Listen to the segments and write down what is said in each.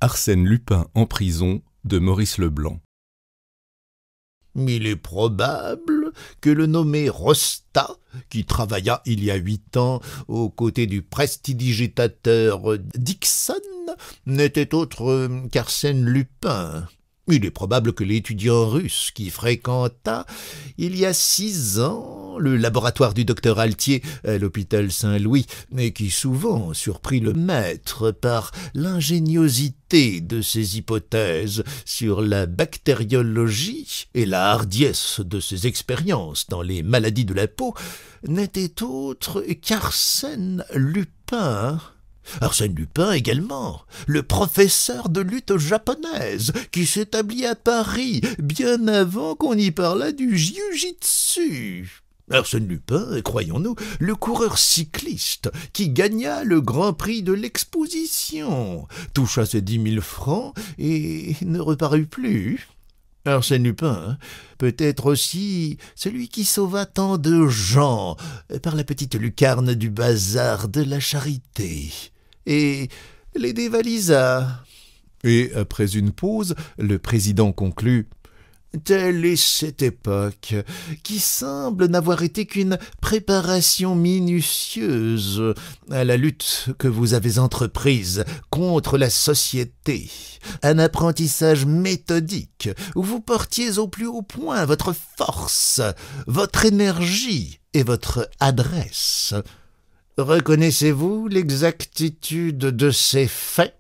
Arsène Lupin en prison de Maurice Leblanc. Il est probable que le nommé Rosta, qui travailla il y a 8 ans aux côtés du prestidigitateur Dixon, n'était autre qu'Arsène Lupin. Il est probable que l'étudiant russe qui fréquenta, il y a 6 ans, le laboratoire du docteur Altier à l'hôpital Saint-Louis, et qui souvent surprit le maître par l'ingéniosité de ses hypothèses sur la bactériologie et la hardiesse de ses expériences dans les maladies de la peau, n'était autre qu'Arsène Lupin. Arsène Lupin également, le professeur de lutte japonaise, qui s'établit à Paris bien avant qu'on y parlât du jiu-jitsu. Arsène Lupin, croyons-nous, le coureur cycliste qui gagna le Grand Prix de l'Exposition, toucha ses 10 000 francs et ne reparut plus. Arsène Lupin peut être aussi celui qui sauva tant de gens par la petite lucarne du bazar de la Charité et les dévalisa. Et après une pause, le président conclut « Telle est cette époque, qui semble n'avoir été qu'une préparation minutieuse à la lutte que vous avez entreprise contre la société, un apprentissage méthodique où vous portiez au plus haut point votre force, votre énergie et votre adresse. Reconnaissez-vous l'exactitude de ces faits ?»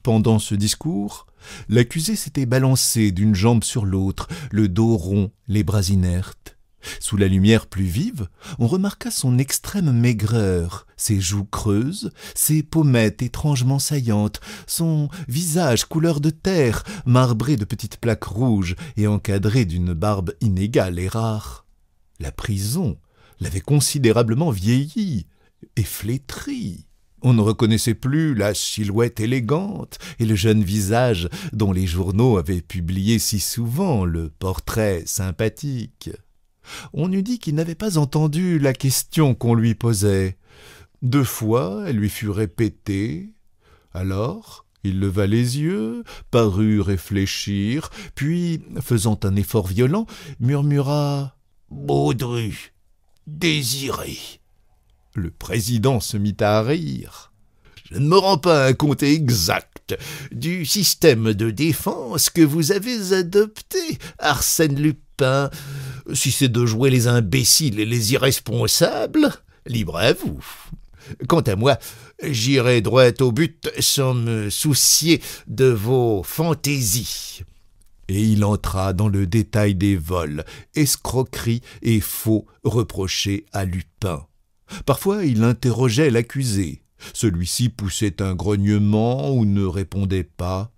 Pendant ce discours, l'accusé s'était balancé d'une jambe sur l'autre, le dos rond, les bras inertes. Sous la lumière plus vive, on remarqua son extrême maigreur, ses joues creuses, ses pommettes étrangement saillantes, son visage couleur de terre, marbré de petites plaques rouges et encadré d'une barbe inégale et rare. La prison l'avait considérablement vieilli et flétri. On ne reconnaissait plus la silhouette élégante et le jeune visage dont les journaux avaient publié si souvent le portrait sympathique. On eût dit qu'il n'avait pas entendu la question qu'on lui posait. 2 fois, elle lui fut répétée. Alors, il leva les yeux, parut réfléchir, puis, faisant un effort violent, murmura « Baudru, désiré ». Le président se mit à rire. « Je ne me rends pas un compte exact du système de défense que vous avez adopté, Arsène Lupin. Si c'est de jouer les imbéciles et les irresponsables, libre à vous. Quant à moi, j'irai droit au but sans me soucier de vos fantaisies. » Et il entra dans le détail des vols, escroqueries et faux reprochés à Lupin. Parfois, il interrogeait l'accusé. Celui-ci poussait un grognement ou ne répondait pas.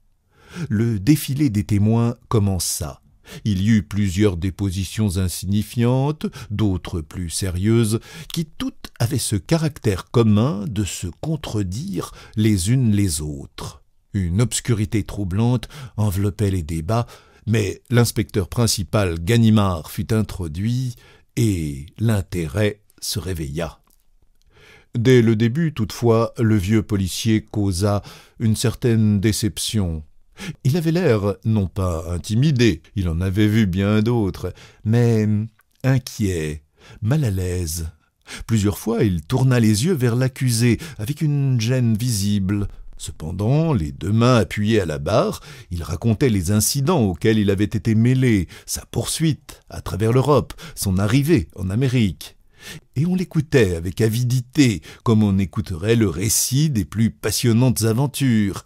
Le défilé des témoins commença. Il y eut plusieurs dépositions insignifiantes, d'autres plus sérieuses, qui toutes avaient ce caractère commun de se contredire les unes les autres. Une obscurité troublante enveloppait les débats, mais l'inspecteur principal Ganimard fut introduit et l'intérêt se réveilla. Dès le début, toutefois, le vieux policier causa une certaine déception. Il avait l'air, non pas intimidé, il en avait vu bien d'autres, mais inquiet, mal à l'aise. Plusieurs fois, il tourna les yeux vers l'accusé, avec une gêne visible. Cependant, les 2 mains appuyées à la barre, il racontait les incidents auxquels il avait été mêlé, sa poursuite à travers l'Europe, son arrivée en Amérique. Et on l'écoutait avec avidité, comme on écouterait le récit des plus passionnantes aventures.